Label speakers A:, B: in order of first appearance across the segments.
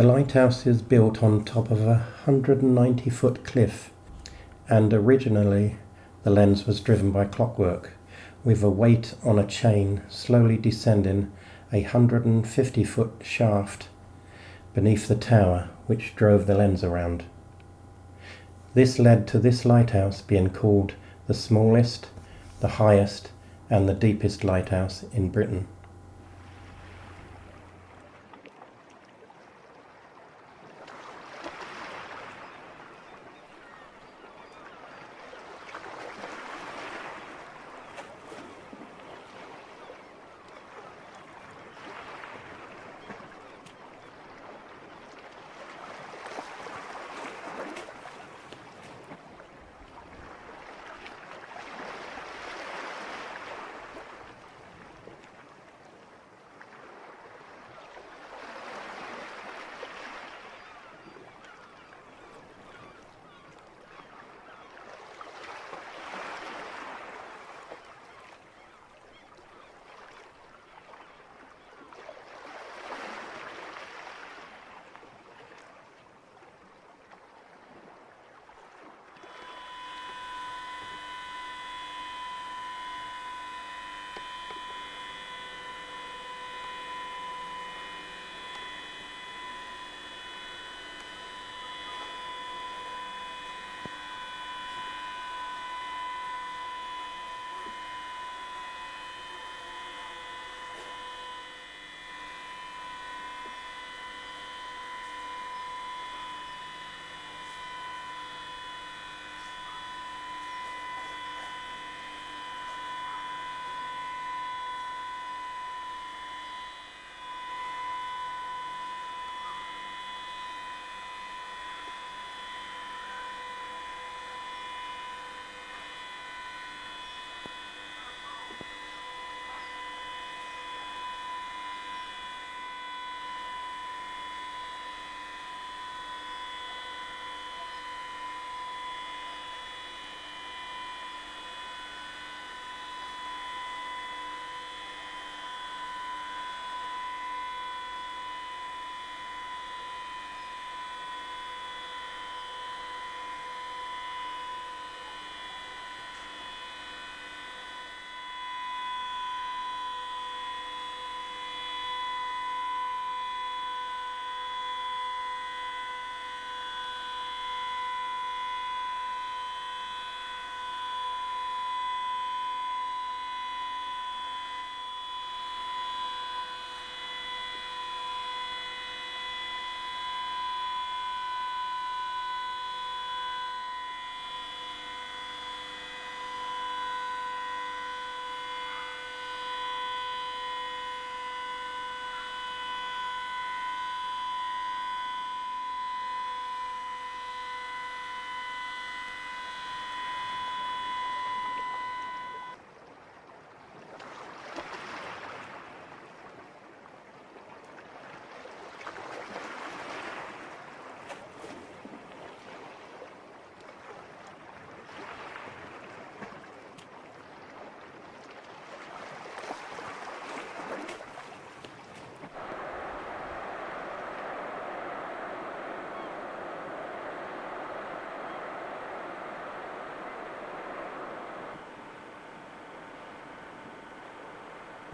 A: The lighthouse is built on top of a 190-foot cliff, and originally the lens was driven by clockwork, with a weight on a chain slowly descending a 150-foot shaft beneath the tower which drove the lens around. This led to this lighthouse being called the smallest, the highest and the deepest lighthouse in Britain.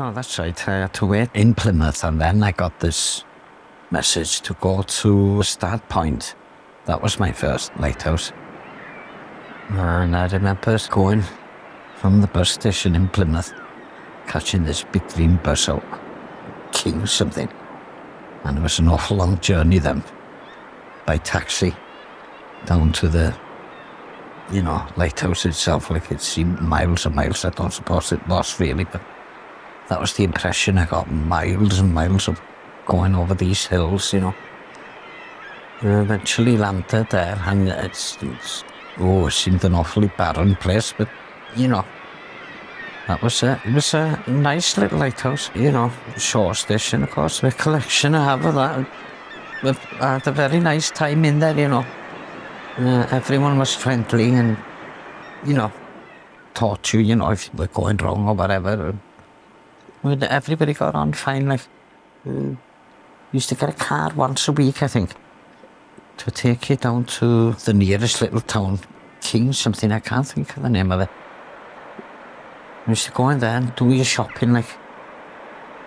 B: Oh, that's right. I had to wait in Plymouth, and then I got this message to go to Start Point. That was my first lighthouse. And I remember going from the bus station in Plymouth, catching this big green bus out, King something. And it was an awful long journey then, by taxi, down to the, lighthouse itself. Like, it seemed miles and miles. I don't suppose it was really, but that was the impression I got, miles and miles of going over these hills, I eventually landed there, and it seemed an awfully barren place, but, that was it. It was a nice little lighthouse, shore station, of course, recollection I have of that. But I had a very nice time in there, everyone was friendly and, taught you, if you were going wrong or whatever. Everybody got on fine, like. Used to get a car once a week, I think, to take you down to the nearest little town, King something, I can't think of the name of it. We used to go in there and do your shopping, like,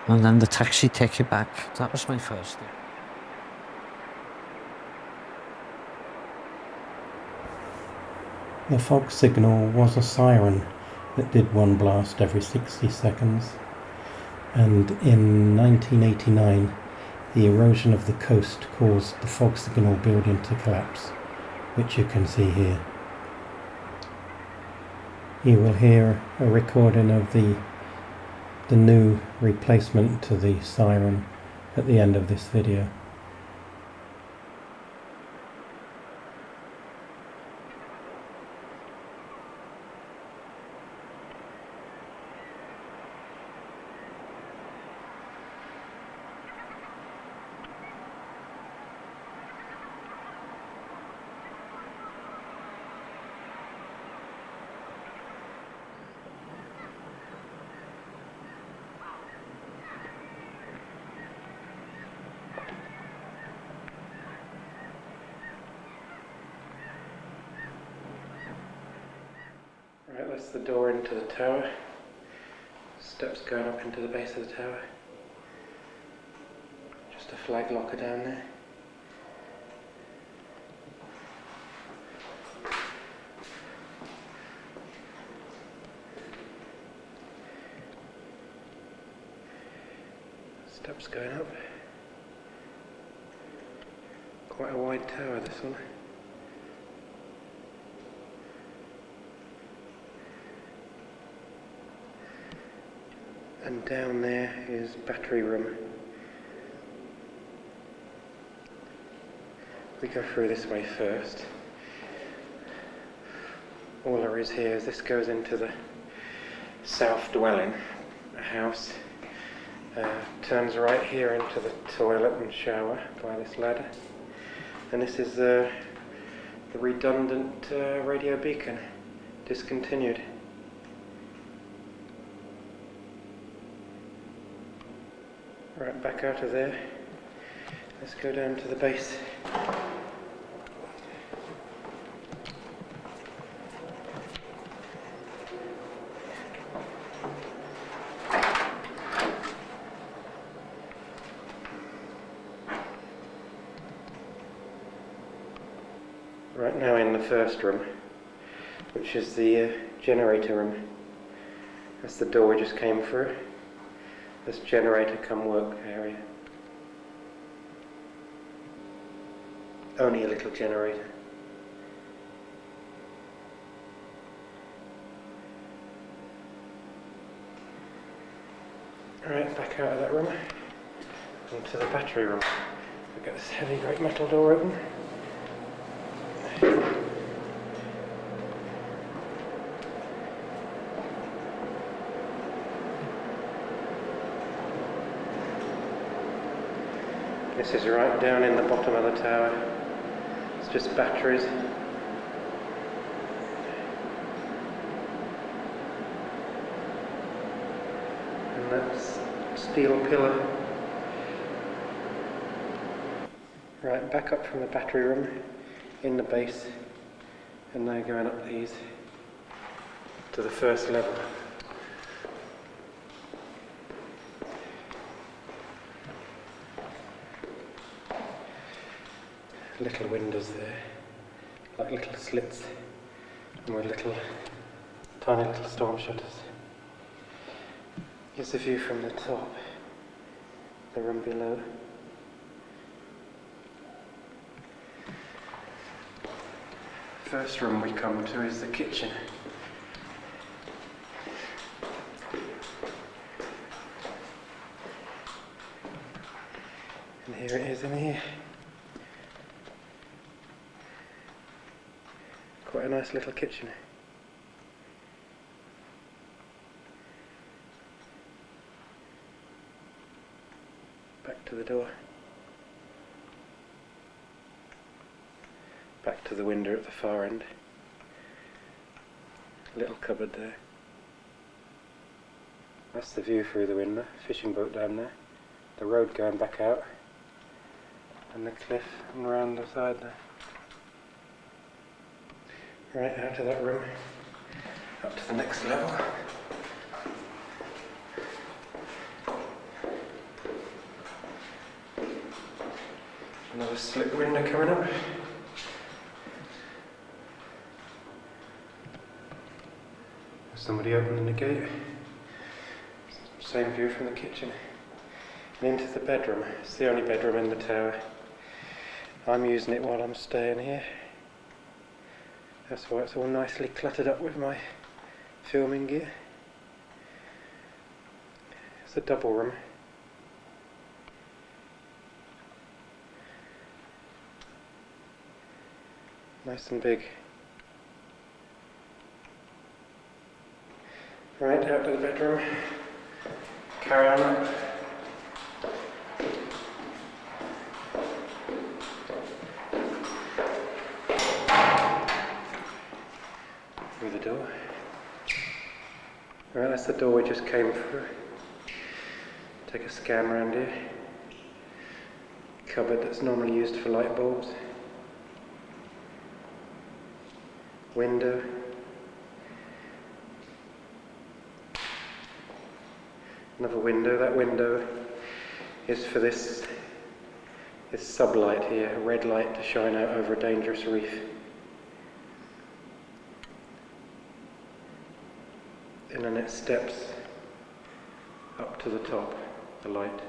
B: and then the taxi take you back. That was my first day.
A: The fog signal was a siren that did one blast every 60 seconds, and in 1989 the erosion of the coast caused the fog signal building to collapse, which you can see here. You will hear a recording of the new replacement to the siren at the end of this video. Right, that's the door into the tower. Steps going up into the base of the tower. Just a flag locker down there. Steps going up. Quite a wide tower, this one. And down there is battery room. We go through this way first. All there is here is this goes into the south dwelling, a house. Turns right here into the toilet and shower by this ladder. And this is the redundant radio beacon, discontinued. Right, back out of there. Let's go down to the base. Right now in the first room, which is the generator room. That's the door we just came through. This generator come work area. Only a little generator. Alright, back out of that room. Into the battery room. We've got this heavy great metal door open. This is right down in the bottom of the tower. It's just batteries. And that's steel pillar. Right, back up from the battery room, in the base, and now going up these to the first level. Little windows there, like little slits, and with little, tiny little storm shutters. Here's the view from the top, the room below. First room we come to is the kitchen. And here it is in here. Quite a nice little kitchen. Back to the door. Back to the window at the far end. Little cupboard there. That's the view through the window. Fishing boat down there. The road going back out. and the cliff and round the side there. Right, out of that room, up to the next level. Another slit window coming up. There's somebody opening the gate. Same view from the kitchen. And into the bedroom. It's the only bedroom in the tower. I'm using it while I'm staying here. That's why it's all nicely cluttered up with my filming gear. It's a double room. Nice and big. Right, out to the bedroom. Carry on up. Through the door. Right, that's the door we just came through. Take a scan around here. Cupboard that's normally used for light bulbs. Window. Another window. That window is for this sublight here, a red light to shine out over a dangerous reef. And then it steps up to the top, the light.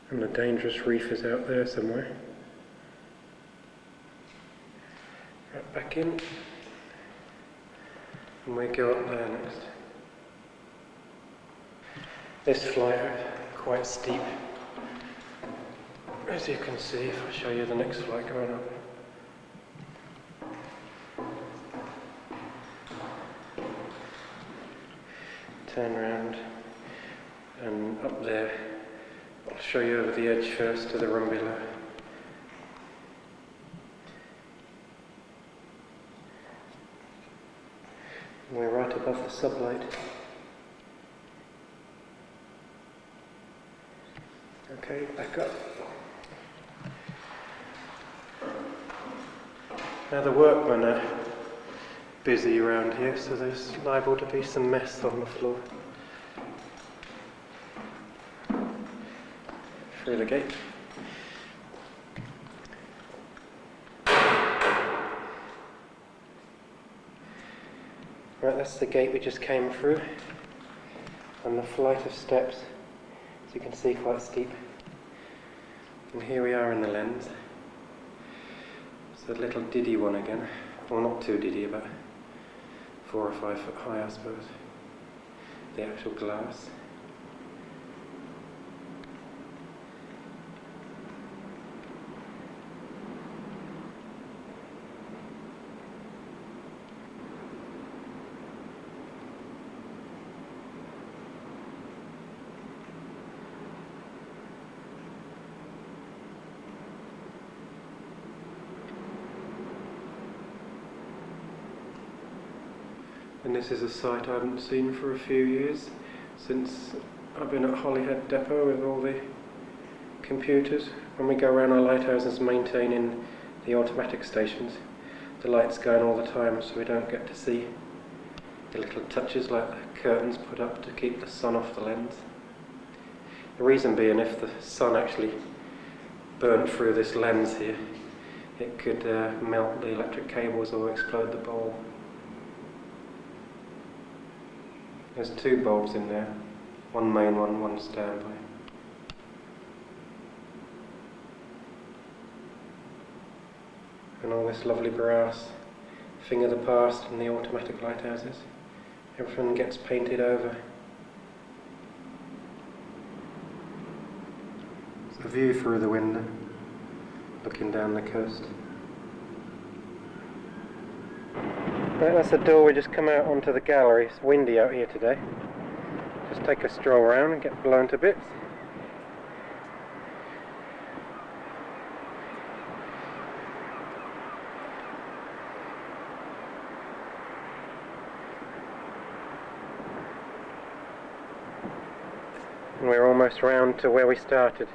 A: And the dangerous reef is out there somewhere. Right, back in. And we go up there next. This flight is quite steep. As you can see, if I show you the next flight going up. Turn around and up there. I'll show you over the edge first to the room below. We're right above the sublight. Okay, back up. Now the workmen are busy around here, so there's liable to be some mess on the floor. Through the gate. Right, that's the gate we just came through. And the flight of steps, as you can see, quite steep. And here we are in the lens. It's a little diddy one again. Well, not too diddy, about 4 or 5 foot high, I suppose. The actual glass. And this is a site I haven't seen for a few years, since I've been at Holyhead Depot with all the computers. When we go around our lighthouses maintaining the automatic stations, the light's going all the time, so we don't get to see the little touches like the curtains put up to keep the sun off the lens. The reason being, if the sun actually burnt through this lens here, it could melt the electric cables or explode the bulb. There's 2 bulbs in there, one main one, one standby. And all this lovely brass, thing of the past in the automatic lighthouses. Everything gets painted over. It's a view through the window, looking down the coast. Right, that's the door we just come out onto the gallery. It's windy out here today. Just take a stroll around and get blown to bits. And we're almost round to where we started.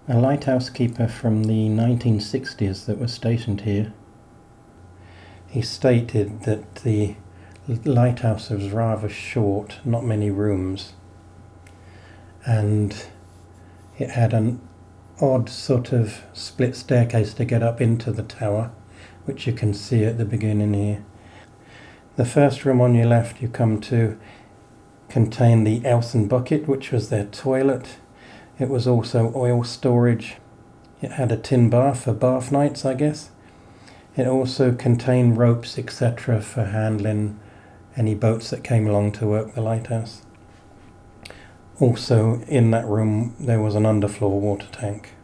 A: A lighthouse keeper from the 1960s that was stationed here. He stated that the lighthouse was rather short, not many rooms, and it had an odd sort of split staircase to get up into the tower, which you can see at the beginning here. The first room on your left you come to contained the earthen bucket, which was their toilet. It was also oil storage. It had a tin bath for bath nights, I guess. It also contained ropes, etc. for handling any boats that came along to work the lighthouse. Also in that room there was an underfloor water tank.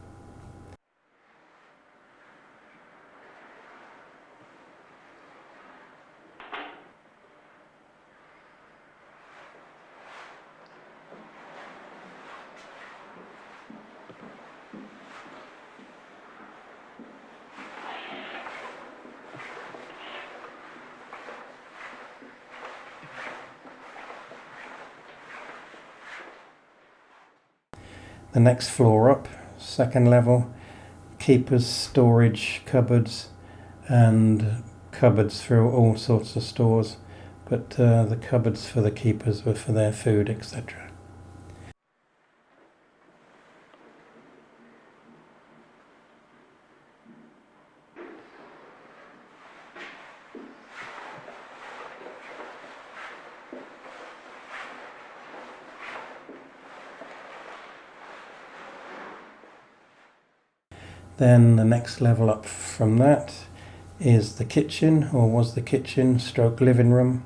A: The next floor up, second level, keepers, storage, cupboards, and cupboards for all sorts of stores, but the cupboards for the keepers were for their food, etc. Then the next level up from that is the kitchen, or was the kitchen stroke living room,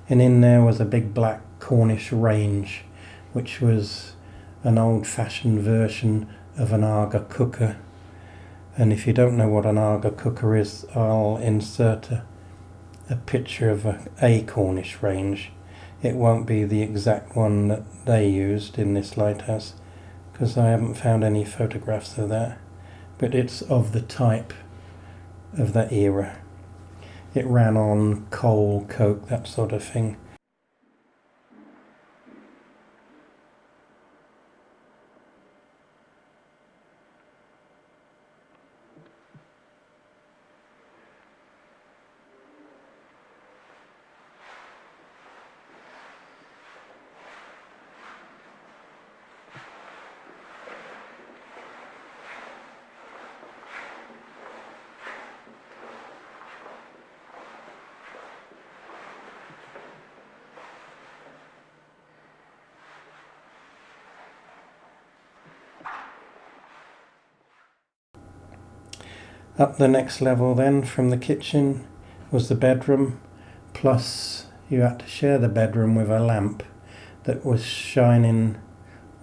A: and in there was a big black Cornish range, which was an old-fashioned version of an Aga cooker. And if you don't know what an Aga cooker is, I'll insert a picture of a Cornish range. It won't be the exact one that they used in this lighthouse, because I haven't found any photographs of that. But it's of the type of that era. It ran on coal, coke, that sort of thing. Up the next level then from the kitchen was the bedroom, plus you had to share the bedroom with a lamp that was shining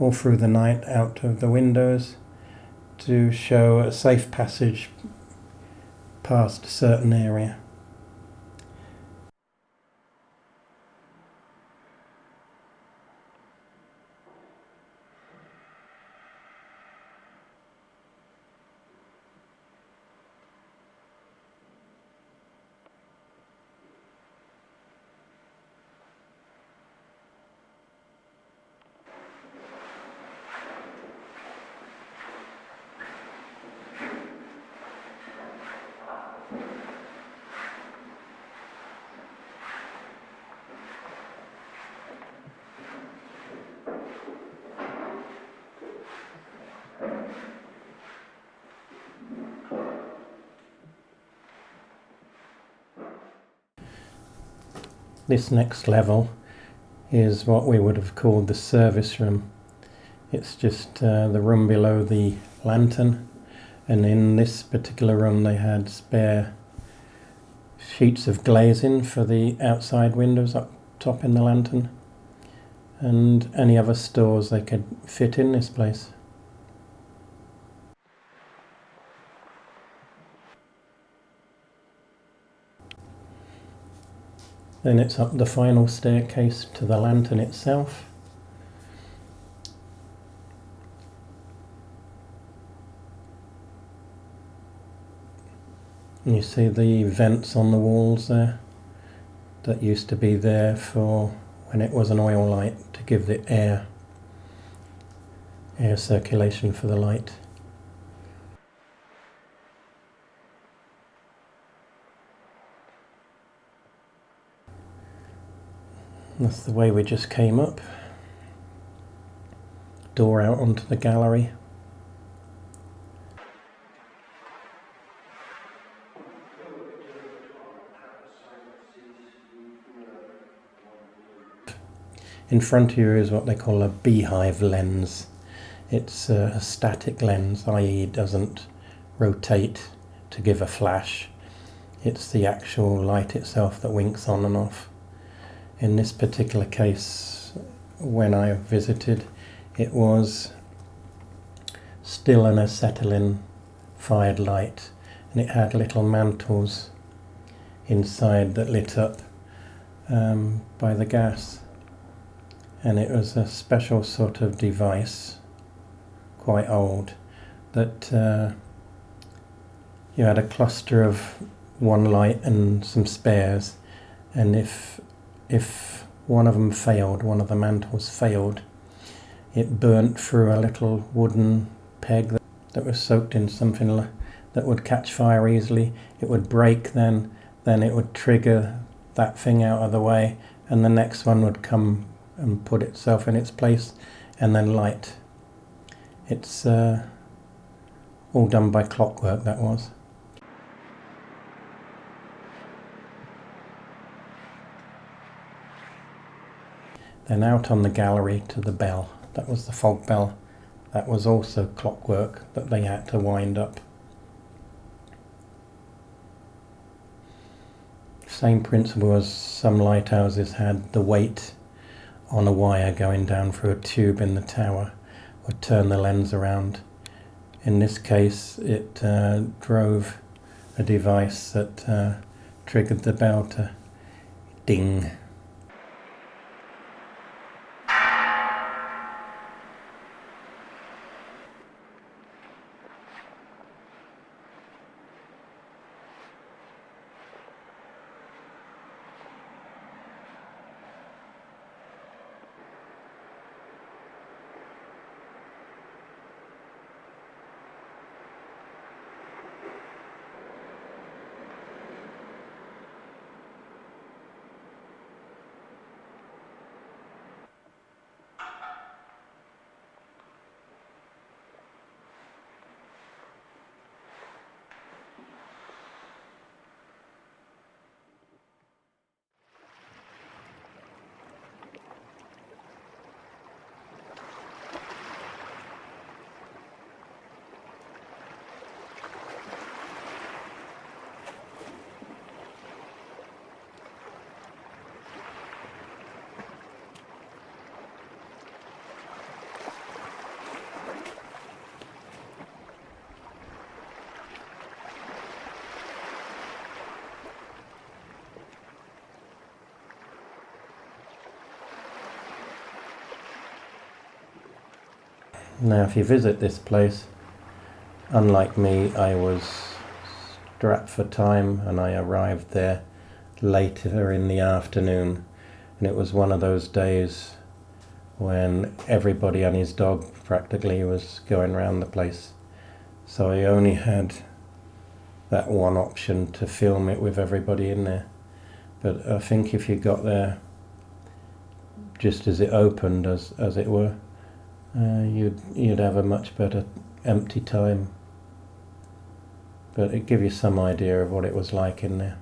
A: all through the night out of the windows to show a safe passage past a certain area. This next level is what we would have called the service room. It's just the room below the lantern, and in this particular room they had spare sheets of glazing for the outside windows up top in the lantern, and any other stores they could fit in this place. Then it's up the final staircase to the lantern itself. And you see the vents on the walls there that used to be there for when it was an oil light, to give the air circulation for the light. That's the way we just came up. Door out onto the gallery. In front of you is what they call a beehive lens. It's a static lens, i.e. it doesn't rotate to give a flash. It's the actual light itself that winks on and off. In this particular case, when I visited, it was still an acetylene fired light, and it had little mantles inside that lit up by the gas. And it was a special sort of device, quite old, that you had a cluster of one light and some spares, and if one of them failed, one of the mantles failed, it burnt through a little wooden peg that was soaked in something that would catch fire easily. It would break, then it would trigger that thing out of the way, and the next one would come and put itself in its place and then light. It's all done by clockwork, that was. Then out on the gallery to the bell, that was the fog bell. That was also clockwork that they had to wind up. Same principle as some lighthouses had. The weight on a wire going down through a tube in the tower would turn the lens around. In this case, it drove a device that triggered the bell to ding. Now, if you visit this place, unlike me, I was strapped for time and I arrived there later in the afternoon, and it was one of those days when everybody and his dog practically was going around the place. So I only had that one option to film it with everybody in there. But I think if you got there just as it opened, as it were, you'd have a much better empty time. But it'd give you some idea of what it was like in there.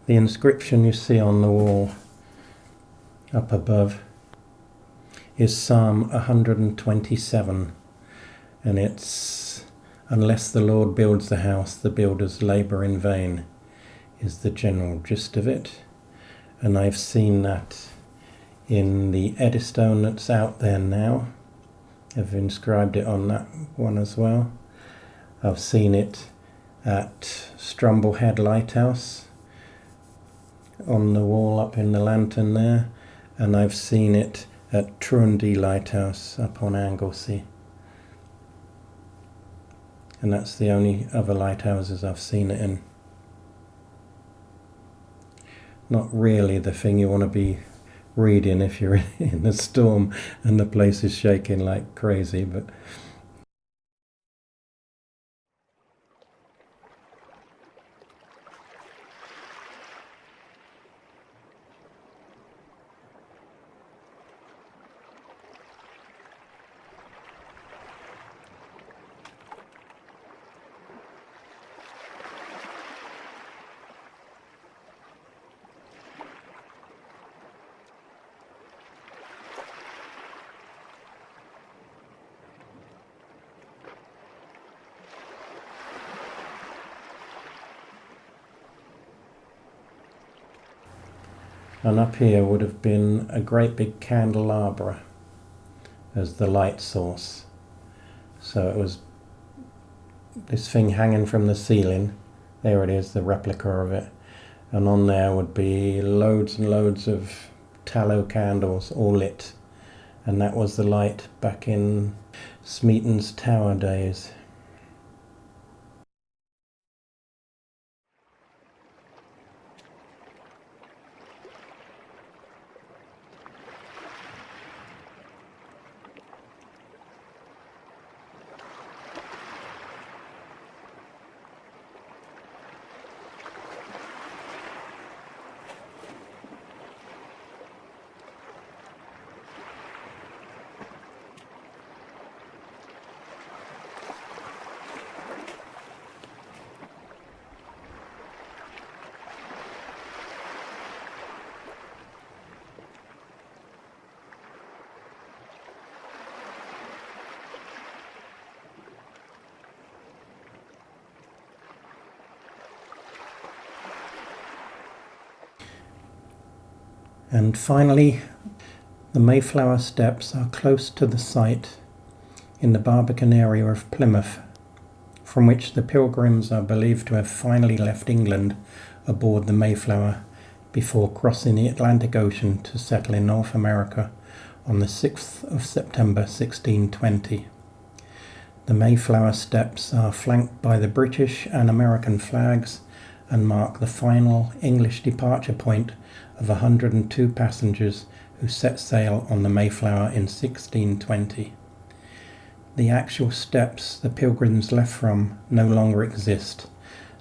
A: The inscription you see on the wall up above is Psalm 127, and it's Unless the Lord builds the house, the builders labour in vain, is the general gist of it. And I've seen that in the Eddystone that's out there now. I've inscribed it on that one as well. I've seen it at Strumblehead Lighthouse on the wall up in the lantern there, and I've seen it at Trundy Lighthouse up on Anglesey. And that's the only other lighthouses I've seen it in. Not really the thing you want to be reading if you're in a storm and the place is shaking like crazy, but and up here would have been a great big candelabra as the light source. So it was this thing hanging from the ceiling. There it is, the replica of it. And on there would be loads and loads of tallow candles all lit. And that was the light back in Smeaton's tower days. And finally, the Mayflower steps are close to the site in the Barbican area of Plymouth, from which the pilgrims are believed to have finally left England aboard the Mayflower before crossing the Atlantic Ocean to settle in North America on the 6th of September 1620. The Mayflower steps are flanked by the British and American flags and mark the final English departure point of 102 passengers who set sail on the Mayflower in 1620. The actual steps the pilgrims left from no longer exist.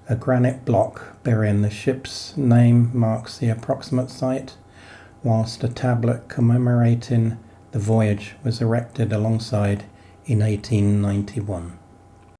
A: A granite block bearing the ship's name marks the approximate site, whilst a tablet commemorating the voyage was erected alongside in 1891.